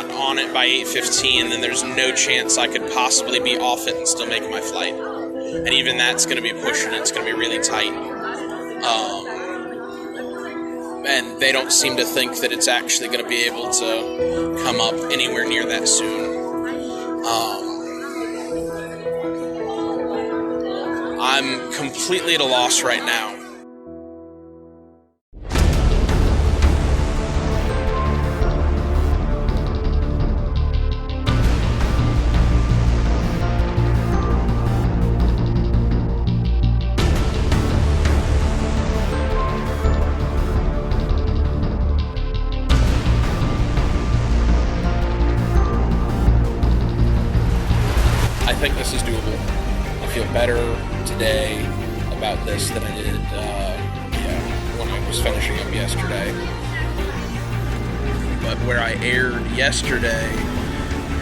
not on it by 8:15, then there's no chance I could possibly be off it and still make my flight. And even that's going to be pushing it. It's going to be really tight. And they don't seem to think that it's actually going to be able to come up anywhere near that soon. I'm completely at a loss right now. I think this is doable. I feel better today about this than I did when I was finishing up yesterday. But where I erred yesterday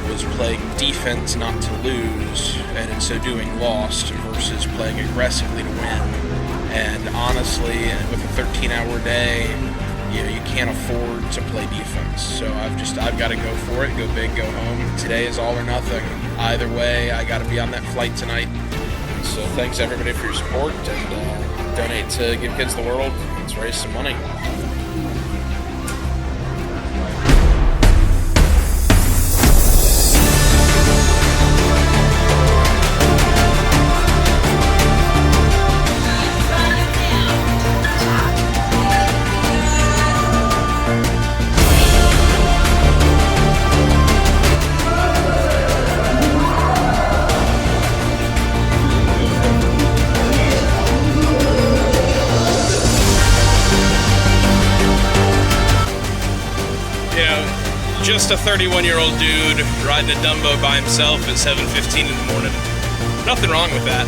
was playing defense not to lose, and in so doing lost, versus playing aggressively to win. And honestly, with a 13-hour day, you can't afford to play defense. So I've got to go for it, go big, go home. Today is all or nothing. Either way, I got to be on that flight tonight. So thanks everybody for your support, and donate to Give Kids the World. Let's raise some money. Just a 31-year-old dude riding a Dumbo by himself at 7:15 in the morning. Nothing wrong with that.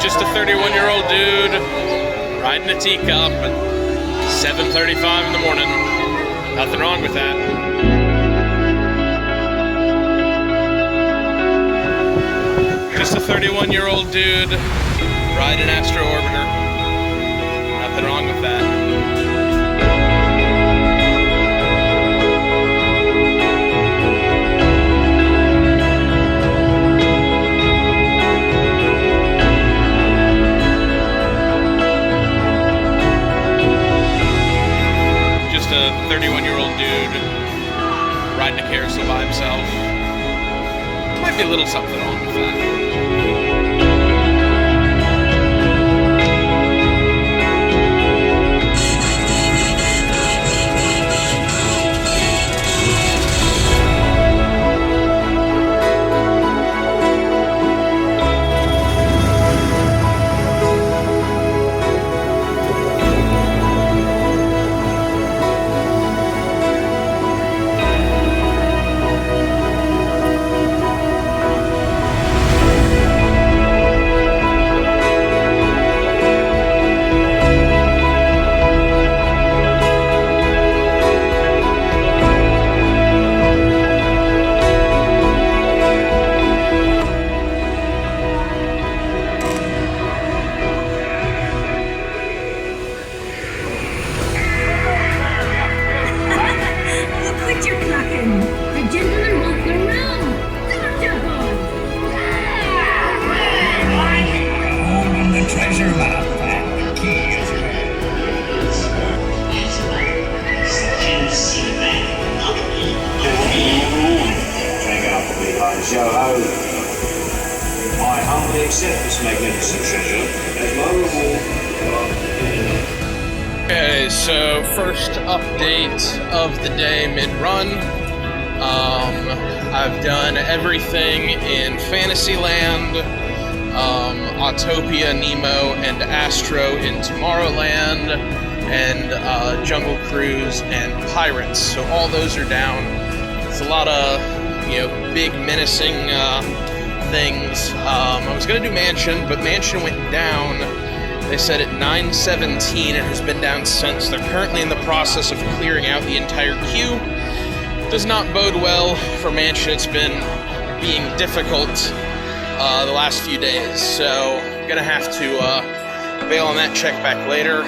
Just a 31-year-old dude riding a teacup at 7:35 in the morning. Nothing wrong with that. Just a 31-year-old dude riding an Astro Orbiter. Nothing wrong with that. A 31-year-old dude riding a carousel by himself. Might be a little something wrong with that. So first update of the day mid-run. I've done everything in Fantasyland, Autopia, Nemo, and Astro in Tomorrowland, and Jungle Cruise and Pirates. So all those are down. It's a lot of, big menacing things. I was gonna do Mansion, but Mansion went down. They said at 9:17 and has been down since. They're currently in the process of clearing out the entire queue. Does not bode well for Mansion. It's been being difficult the last few days, so I'm gonna have to bail on that, check back later.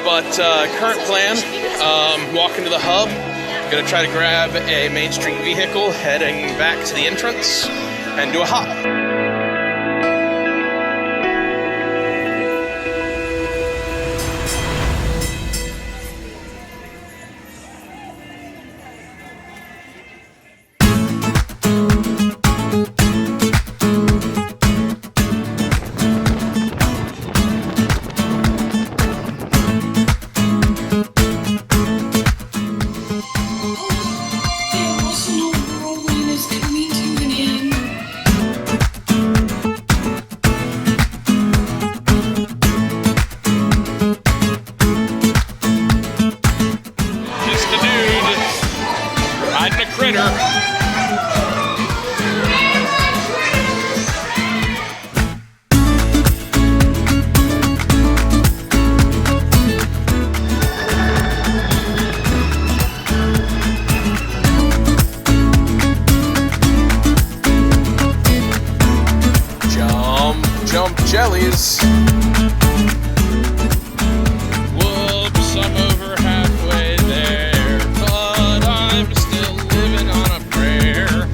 But current plan, walk into the hub, gonna try to grab a Main Street vehicle heading back to the entrance and do a hop. Jump jellies. Whoops, I'm over halfway there, but I'm still living on a prayer.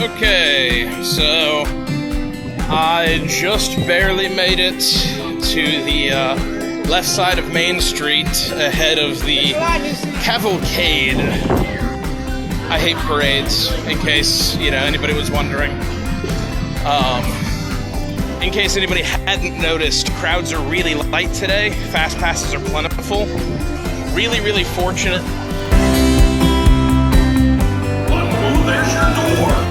Okay, so I just barely made it to the left side of Main Street ahead of the cavalcade. I hate parades, in case, anybody was wondering. In case anybody hadn't noticed, crowds are really light today. Fast passes are plentiful. Really, really fortunate. Oh, there's your door.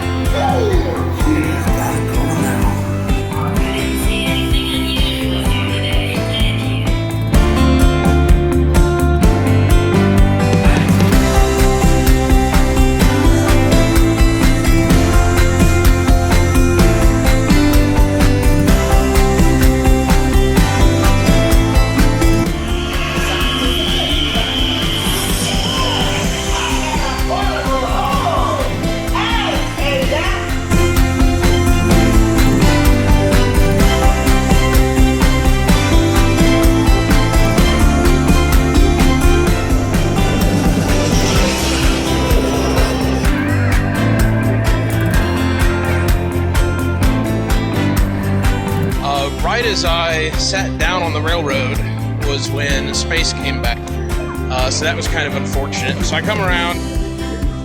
as I sat down on the railroad was when space came back. So that was kind of unfortunate. So I come around,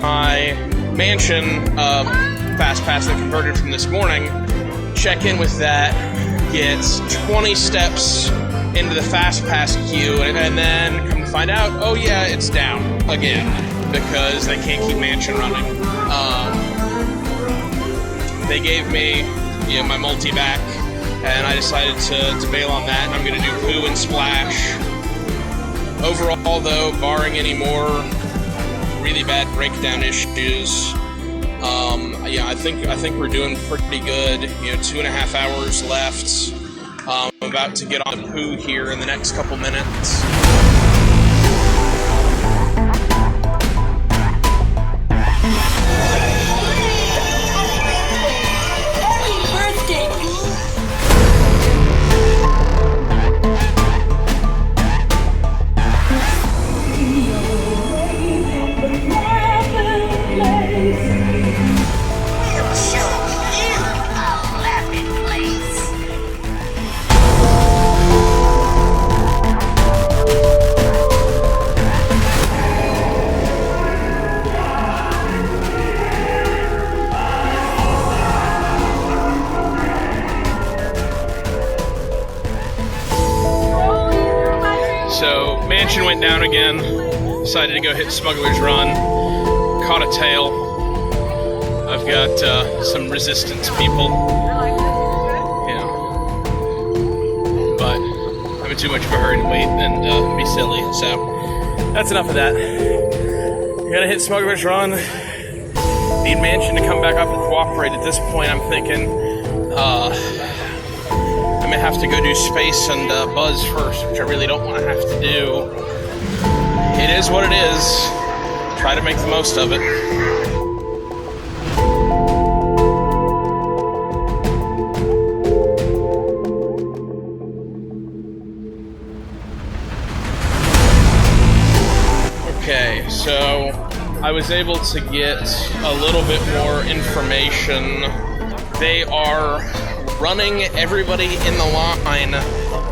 my mansion fast pass that converted from this morning, check in with that, gets 20 steps into the fast pass queue, and then come to find out, oh yeah, it's down again because they can't keep mansion running. They gave me, my multi back, and I decided to bail on that, and I'm going to do Pooh and Splash. Overall, though, barring any more really bad breakdown issues, I think we're doing pretty good. 2.5 hours left. I'm about to get on to Pooh here in the next couple minutes. So, mansion went down again, decided to go hit Smuggler's Run, caught a tail. I've got some resistance people, but I'm in too much of a hurry to wait and be silly, so that's enough of that. Gotta hit Smuggler's Run, need mansion to come back up and cooperate. At this point, I'm thinking, I may have to go do space and buzz first, which I really don't want to have to do. It is what it is. Try to make the most of it. Okay, so I was able to get a little bit more information. They are running everybody in the line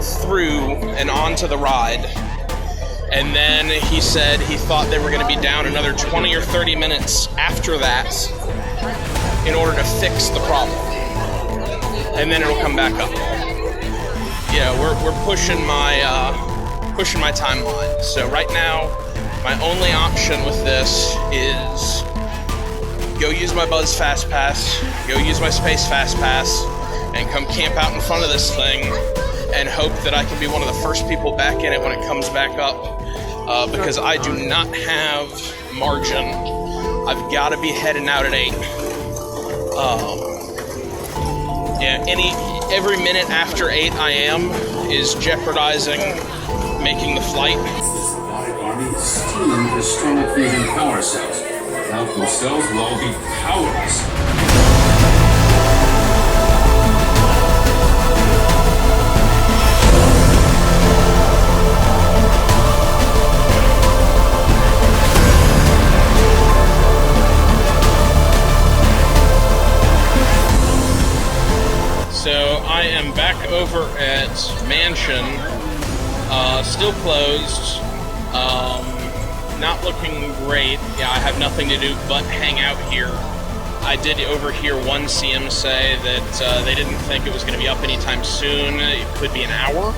through and onto the ride. And then he said he thought they were going to be down another 20 or 30 minutes after that in order to fix the problem. And then it'll come back up. Yeah, we're pushing my timeline. So right now, my only option with this is go use my Buzz Fast Pass, go use my Space Fast Pass, and come camp out in front of this thing and hope that I can be one of the first people back in it when it comes back up, because I do not have margin. I've got to be heading out at 8. Every minute after 8 I am is jeopardizing making the flight. Steam the strong fusion power cells. Without themselves, will all be powerless. So I am back over at Mansion, still closed, not looking great. Yeah, I have nothing to do but hang out here. I did overhear one CM say that they didn't think it was going to be up anytime soon. It could be an hour.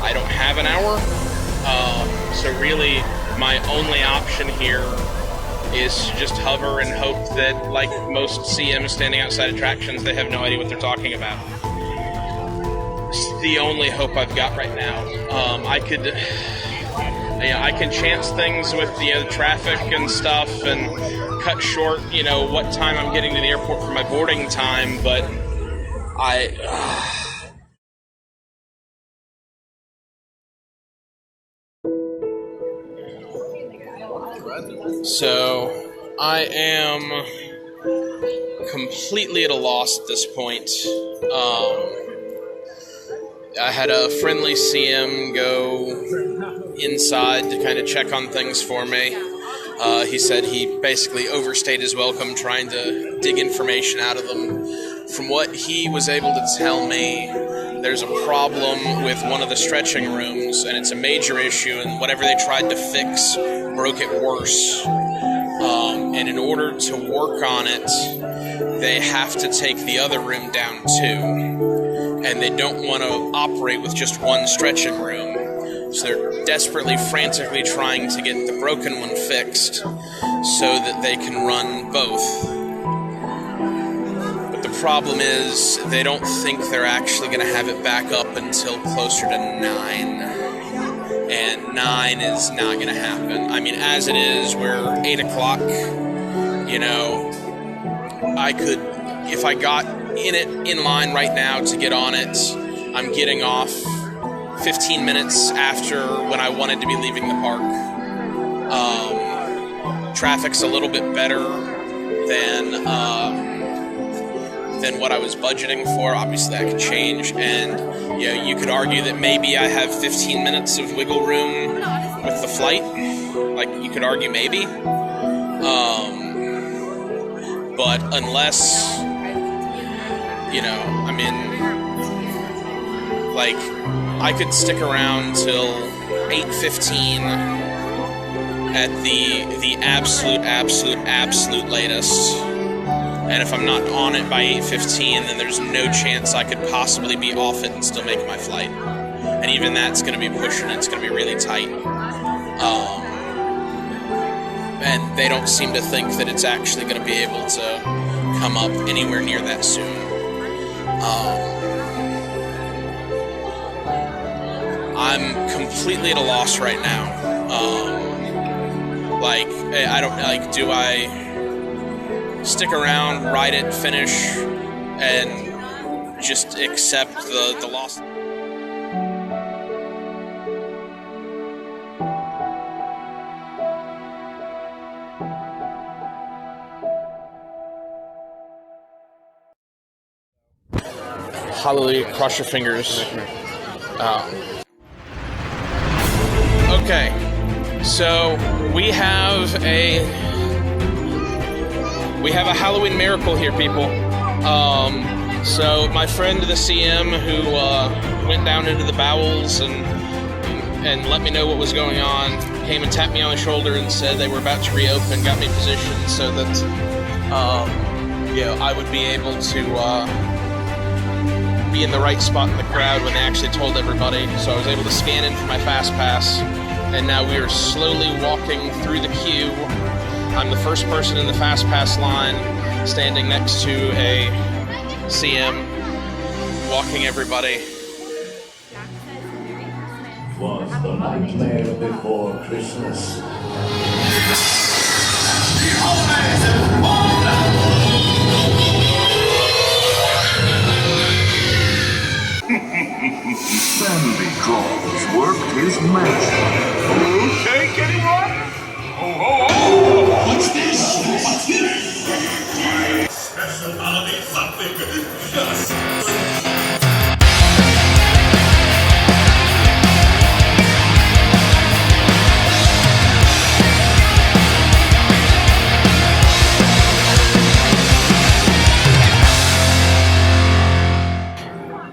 I don't have an hour. So really, my only option here is to just hover and hope that, like most CMs standing outside attractions, they have no idea what they're talking about. It's the only hope I've got right now. I can chance things with the traffic and stuff and cut short, what time I'm getting to the airport for my boarding time, but So, I am completely at a loss at this point. I had a friendly CM go inside to kind of check on things for me. He said he basically overstayed his welcome trying to dig information out of them. From what he was able to tell me, there's a problem with one of the stretching rooms, and it's a major issue, and whatever they tried to fix broke it worse. And in order to work on it, they have to take the other room down too. And they don't want to operate with just one stretching room. So they're desperately, frantically trying to get the broken one fixed so that they can run both. But the problem is they don't think they're actually going to have it back up until closer to 9. And 9 is not going to happen. I mean, as it is, we're 8 o'clock. You know, I could, if I got in line right now to get on it, I'm getting off 15 minutes after when I wanted to be leaving the park. Traffic's a little bit better than what I was budgeting for. Obviously, that could change, and you know, you could argue that maybe I have 15 minutes of wiggle room with the flight. Like, you could argue maybe. But unless, you know, I mean, like, I could stick around till 8:15 at the absolute latest. And if I'm not on it by 8:15, then there's no chance I could possibly be off it and still make my flight. And even that's going to be pushing it. It's going to be really tight. And they don't seem to think that it's actually going to be able to come up anywhere near that soon. I'm completely at a loss right now. Like, I don't, like, do I stick around, ride it, finish, and just accept the loss? Hallelujah, cross your fingers. Okay, so we have a Halloween miracle here, people. So my friend the CM who went down into the bowels and let me know what was going on, came and tapped me on the shoulder and said they were about to reopen, got me positioned so that I would be able to be in the right spot in the crowd when they actually told everybody. So I was able to scan in for my fast pass, and now we are slowly walking through the queue. I'm the first person in the fast pass line, standing next to a CM, walking everybody. Was the nightmare before Christmas. Sandy Claus worked his magic. Shake anyone? What's this? What's this? Special holiday something just.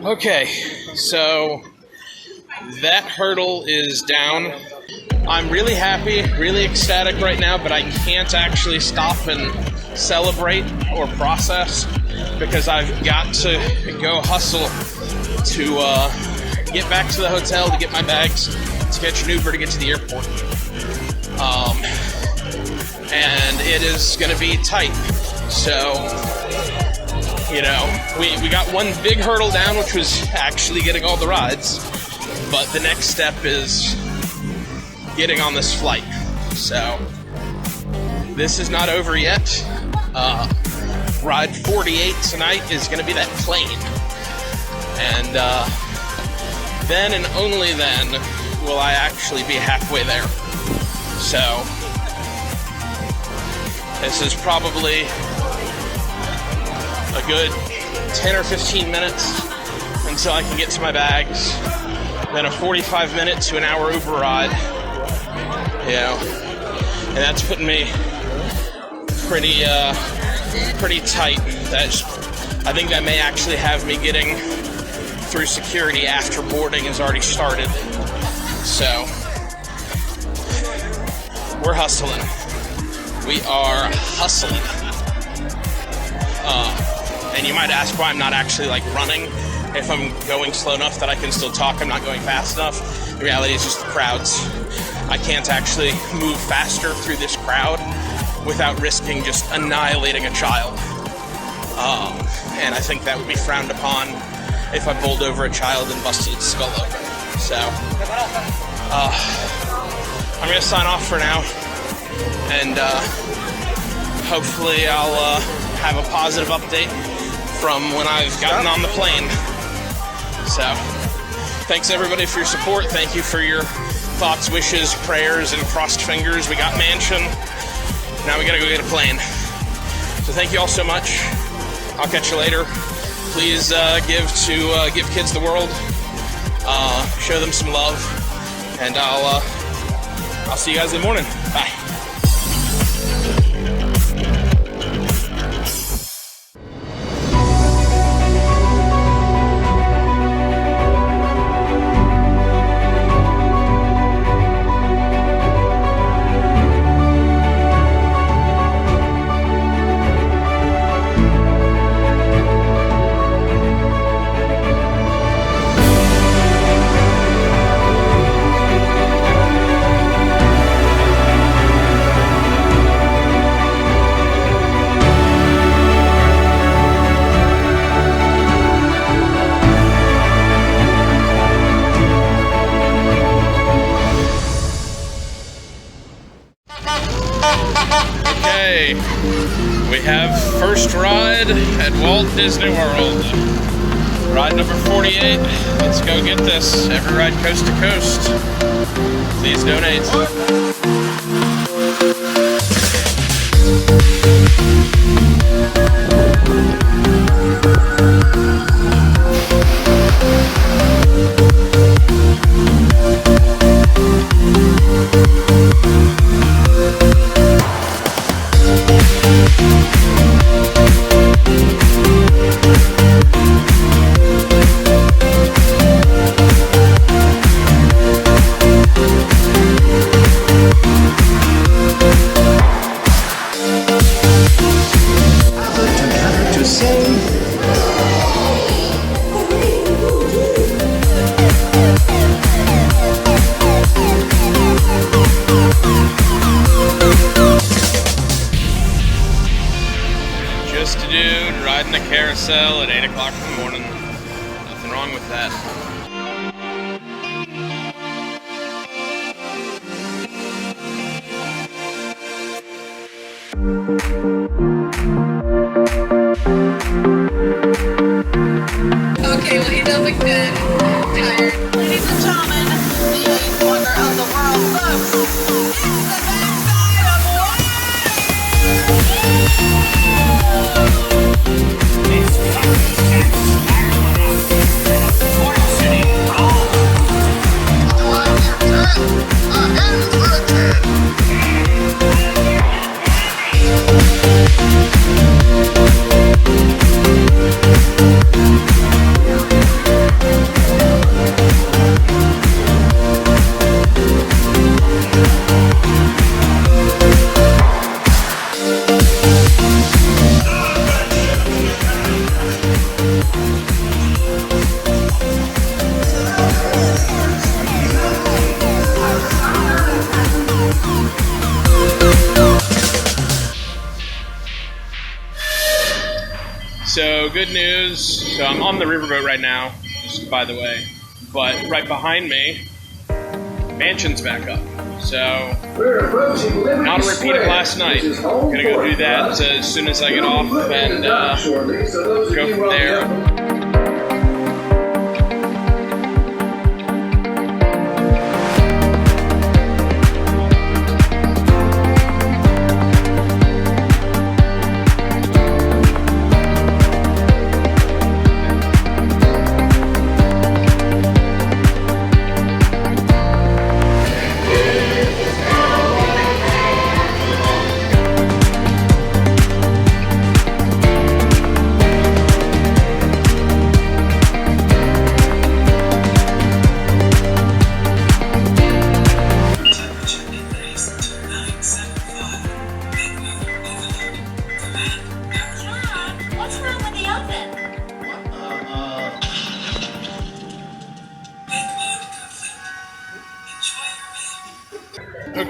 Okay, so that hurdle is down. I'm really happy, really ecstatic right now, but I can't actually stop and celebrate or process because I've got to go hustle to get back to the hotel, to get my bags, to catch an Uber to get to the airport. And it is going to be tight. So, you know, we got one big hurdle down, which was actually getting all the rides. But the next step is getting on this flight. So, this is not over yet. Ride 48 tonight is going to be that plane. And then and only then will I actually be halfway there. So, this is probably a good 10 or 15 minutes until I can get to my bags. Then a 45-minute to an hour Uber ride. You know, and that's putting me pretty tight. I think that may actually have me getting through security after boarding has already started. So, we're hustling. We are hustling. And you might ask why I'm not actually like running. If I'm going slow enough that I can still talk, I'm not going fast enough. The reality is just the crowds. I can't actually move faster through this crowd without risking just annihilating a child. And I think that would be frowned upon if I bowled over a child and busted its skull open. So, I'm gonna sign off for now, and hopefully I'll have a positive update from when I've gotten on the plane. So, thanks everybody for your support. Thank you for your thoughts, wishes, prayers, and crossed fingers. We got mansion. Now we gotta go get a plane. So thank you all so much. I'll catch you later. Please give kids the world. Show them some love, and I'll see you guys in the morning. Bye. Okay, we have first ride at Walt Disney World. Ride number 48. Let's go get this. Every ride coast to coast. Please donate. Just a dude riding the carousel at 8 o'clock in the morning. Nothing wrong with that. Okay, well, he does look good. Tired. Ladies and gentlemen, the eighth wonder of the world, folks. It's the backside of It's City Roll. So, good news. So, I'm on the riverboat right now, just by the way. But right behind me, Mansion's back up. So, not a repeat of last night. I'm gonna go do that as soon as I get off and go from there.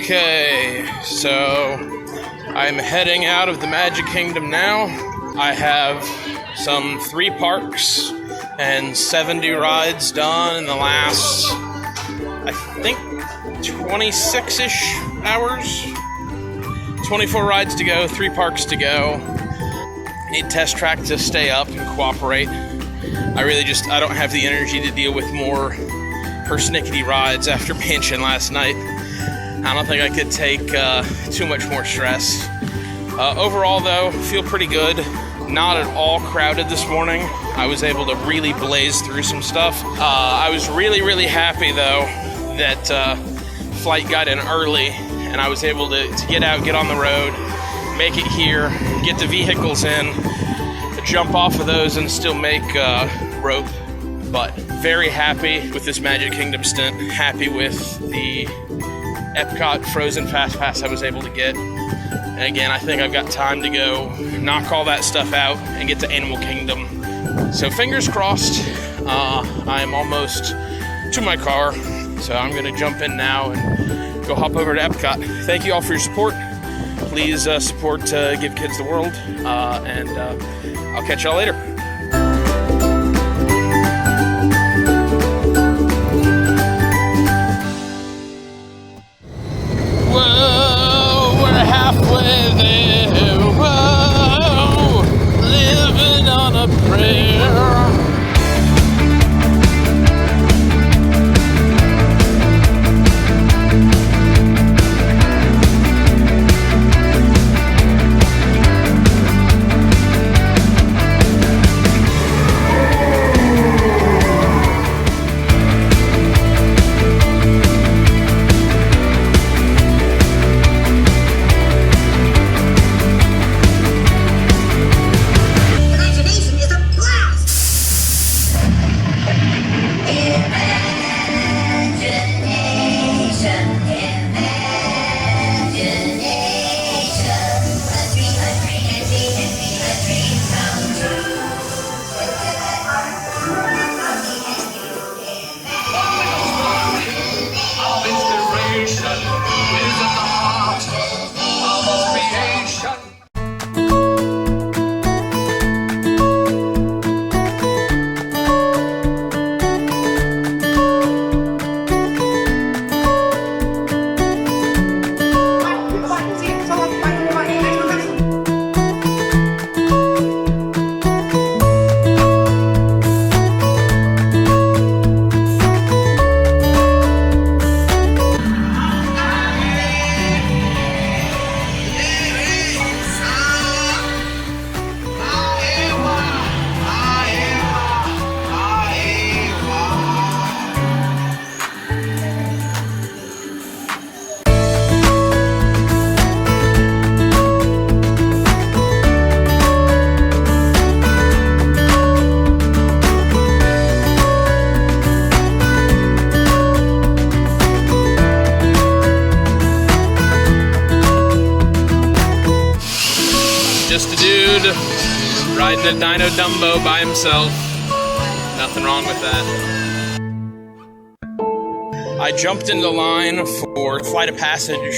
Okay, so I'm heading out of the Magic Kingdom now. I have some 3 parks and 70 rides done in the last, I think, 26-ish hours. 24 rides to go, 3 parks to go. Need Test Track to stay up and cooperate. I don't have the energy to deal with more persnickety rides after Mansion last night. I don't think I could take too much more stress. Overall, though, feel pretty good. Not at all crowded this morning. I was able to really blaze through some stuff. I was really, really happy, though, that flight got in early and I was able to get out, get on the road, make it here, get the vehicles in, jump off of those and still make rope. But very happy with this Magic Kingdom stint. Happy with the Epcot Frozen Fast Pass I was able to get. And again, I think I've got time to go knock all that stuff out and get to Animal Kingdom. So fingers crossed. I'm almost to my car, so I'm gonna jump in now and go hop over to Epcot. Thank you all for your support. Please support Give Kids the World, and I'll catch y'all later. Whoa, we're halfway there. Whoa, living on a prayer. Just a dude riding a Dino Dumbo by himself. Nothing wrong with that. I jumped into line for Flight of Passage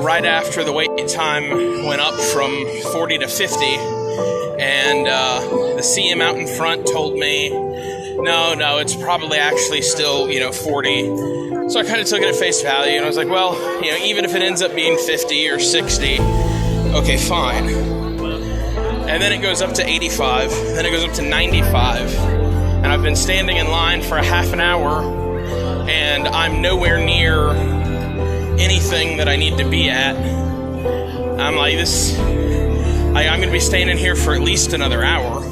right after the wait time went up from 40 to 50, and the CM out in front told me, no, it's probably actually still, 40. So I kind of took it at face value, and I was like, well, even if it ends up being 50 or 60, okay, fine. And then it goes up to 85, then it goes up to 95, and I've been standing in line for a half an hour, and I'm nowhere near anything that I need to be at. I'm like, I'm going to be staying in here for at least another hour,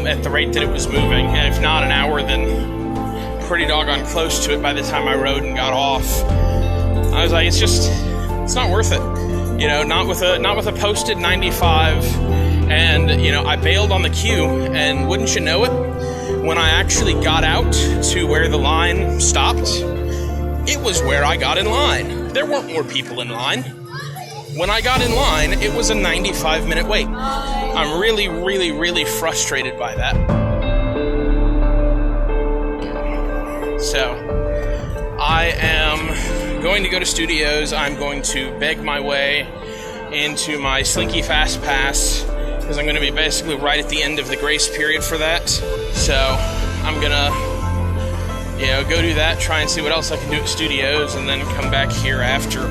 at the rate that it was moving, and if not an hour, then pretty doggone close to it by the time I rode and got off. I was like, it's not worth it. Not with a posted 95, and I bailed on the queue, and wouldn't you know it, when I actually got out to where the line stopped, it was where I got in line. There weren't more people in line. When I got in line, it was a 95-minute wait. I'm really, really, really frustrated by that. So, I am going to go to Studios. I'm going to beg my way into my Slinky Fast Pass because I'm going to be basically right at the end of the grace period for that. So I'm going to, go do that, try and see what else I can do at Studios, and then come back here after.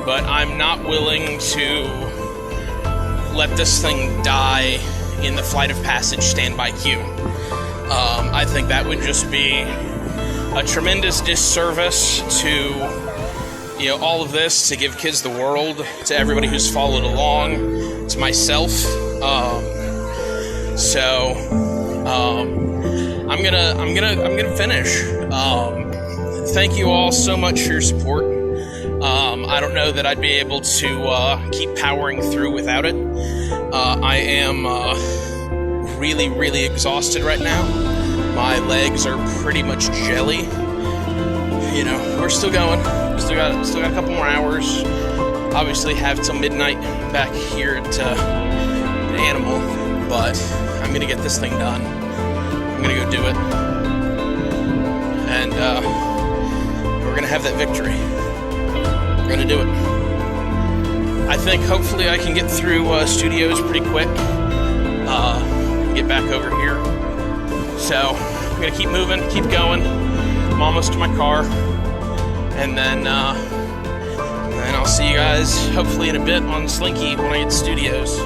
But I'm not willing to let this thing die in the Flight of Passage standby queue. I think that would just be a tremendous disservice to all of this, to give kids the world, to everybody who's followed along, to myself. I'm gonna finish. Thank you all so much for your support. I don't know that I'd be able to keep powering through without it. I am really, really exhausted right now. My legs are pretty much jelly. We're still going. Still got a couple more hours. Obviously have till midnight back here at Animal, but I'm gonna get this thing done. I'm gonna go do it, and we're gonna have that victory. We're gonna do it. I think hopefully I can get through Studios pretty quick. Get back over here. So I'm gonna keep moving, keep going. I'm almost to my car, and then I'll see you guys hopefully in a bit on Slinky when I get to Studios.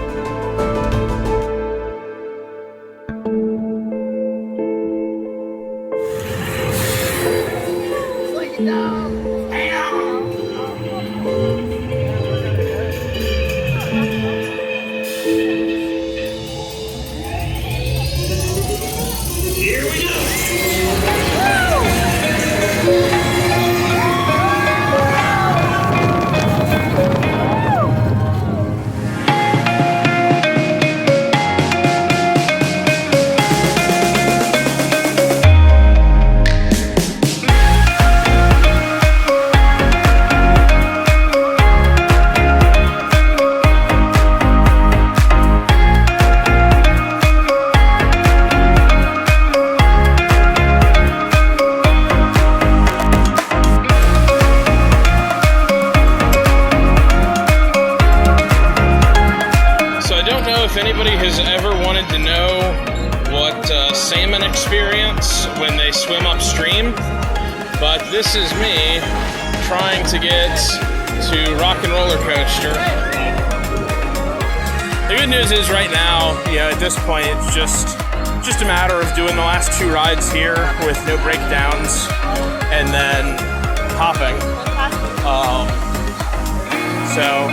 Salmon experience when they swim upstream, but this is me trying to get to Rock and Roller Coaster. The good news is right now, at this point, it's just a matter of doing the last two rides here with no breakdowns and then hopping. So,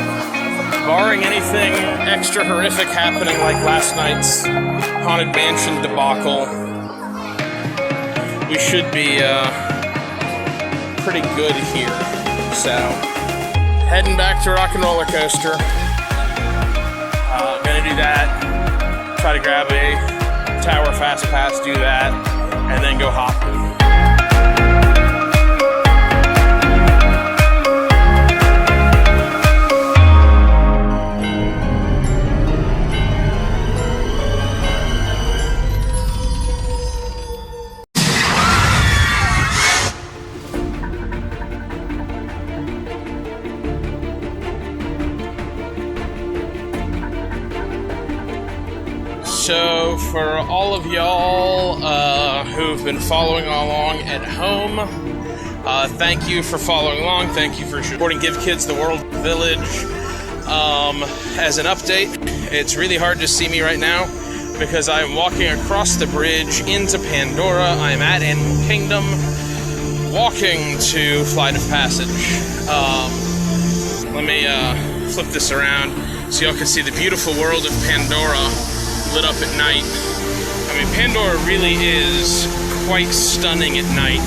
barring anything extra horrific happening like last night's Haunted Mansion debacle, we should be pretty good here. So, heading back to Rock and Roller Coaster. Gonna do that. Try to grab a Tower Fast Pass, do that, and then go hopping. So for all of y'all who've been following along at home, thank you for following along. Thank you for supporting Give Kids the World Village. As an update, it's really hard to see me right now because I'm walking across the bridge into Pandora. I'm at Animal Kingdom, walking to Flight of Passage. Let me flip this around so y'all can see the beautiful world of Pandora lit up at night. I mean, Pandora really is quite stunning at night.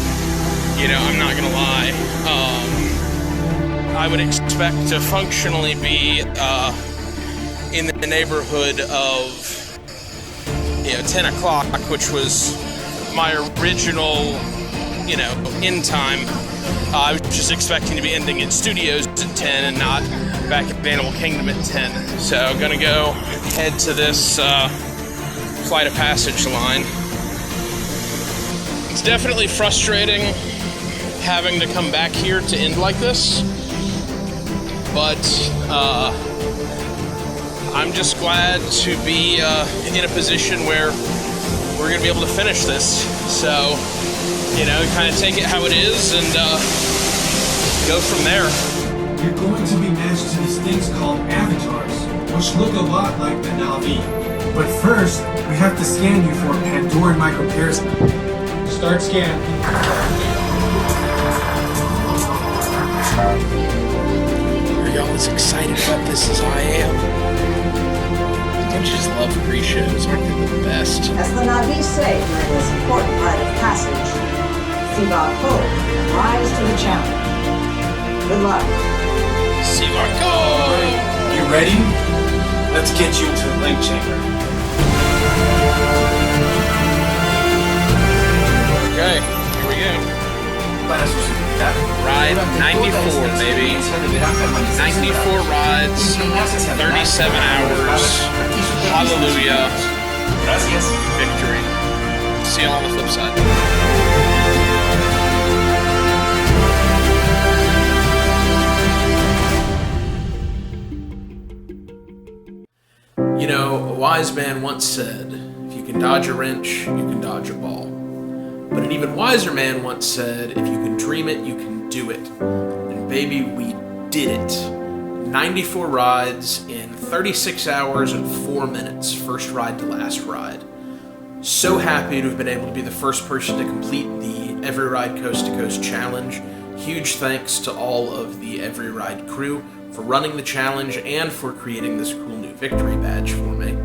I'm not gonna lie. I would expect to functionally be in the neighborhood of 10 o'clock, which was my original end time. I was just expecting to be ending at Studios at 10 and not back at Animal Kingdom at 10. So gonna go head to this Flight of Passage line. It's definitely frustrating having to come back here to end like this, but I'm just glad to be in a position where we're going to be able to finish this. So, you know, kind of take it how it is and go from there. You're going to be matched to these things called avatars, which look a lot like the Na'vi. But first, we have to scan you for a Pandoran microparasite. Start scan. Are y'all as excited about this as I am? Don't you just love pre-shows? Aren't they the best? As the Na'vi say during this important rite of passage, FoP, rise to the challenge. Good luck. FoP! You ready? Let's get you to the link chamber. Okay, here we go. Ride 94, baby. 94 rides, 37 hours. Hallelujah. Victory. See y'all on the flip side. You know, a wise man once said, if you can dodge a wrench, you can dodge a ball. But an even wiser man once said, if you can dream it, you can do it. And baby, we did it. 94 rides in 36 hours and 4 minutes, first ride to last ride. So happy to have been able to be the first person to complete the Every Ride Coast to Coast Challenge. Huge thanks to all of the Every Ride crew for running the challenge and for creating this cool new victory badge for me.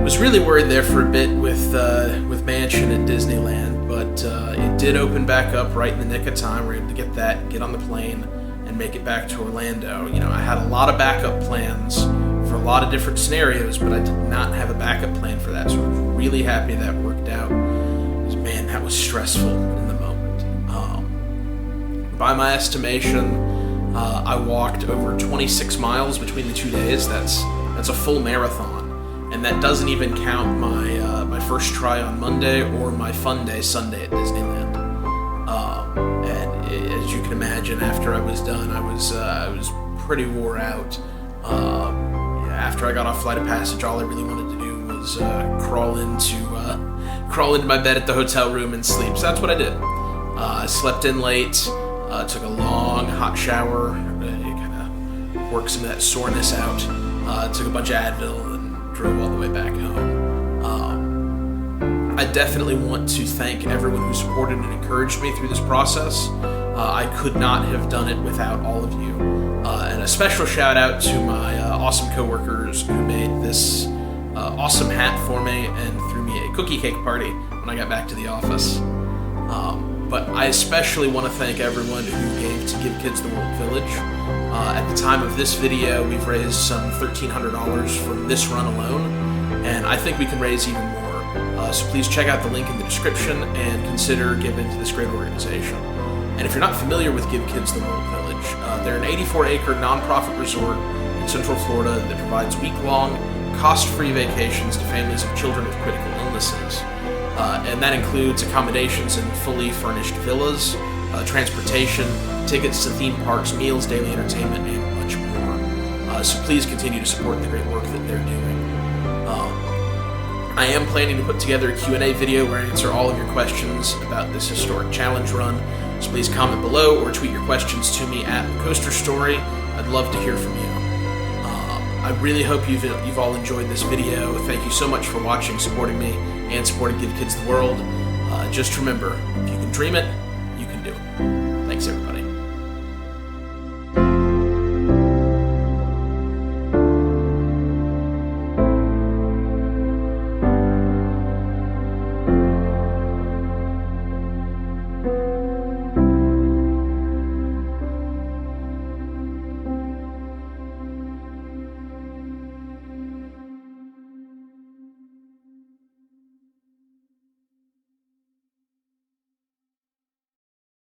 Was really worried there for a bit with Mansion at Disneyland, but it did open back up right in the nick of time. We were able to get that, get on the plane, and make it back to Orlando. You know, I had a lot of backup plans for a lot of different scenarios, but I did not have a backup plan for that, so I was really happy that worked out. Because, man, that was stressful in the moment. By my estimation, I walked over 26 miles between the 2 days. That's a full marathon. And that doesn't even count my my first try on Monday or my fun day Sunday at Disneyland. And as you can imagine, after I was done, I was pretty wore out. After I got off Flight of Passage, all I really wanted to do was crawl into my bed at the hotel room and sleep. So that's what I did. I slept in late, took a long hot shower, kind of worked some of that soreness out. Took a bunch of Advil. Drove all the way back home. I definitely want to thank everyone who supported and encouraged me through this process. I could not have done it without all of you. And a special shout out to my awesome coworkers who made this awesome hat for me and threw me a cookie cake party when I got back to the office. But I especially want to thank everyone who gave to Give Kids the World Village. At the time of this video, we've raised some $1,300 from this run alone, and I think we can raise even more. So please check out the link in the description and consider giving to this great organization. And if you're not familiar with Give Kids the World Village, they're an 84-acre nonprofit resort in Central Florida that provides week-long, cost-free vacations to families of children with critical illnesses. And that includes accommodations in fully furnished villas, transportation, tickets to theme parks, meals, daily entertainment, and much more. So please continue to support the great work that they're doing. I am planning to put together a Q&A video where I answer all of your questions about this historic challenge run. So please comment below or tweet your questions to me at Coaster Story. I'd love to hear from you. I really hope you've all enjoyed this video. Thank you so much for watching, supporting me, and supporting Give Kids the World. Just remember, if you can dream it, you can do it. Thanks, everybody.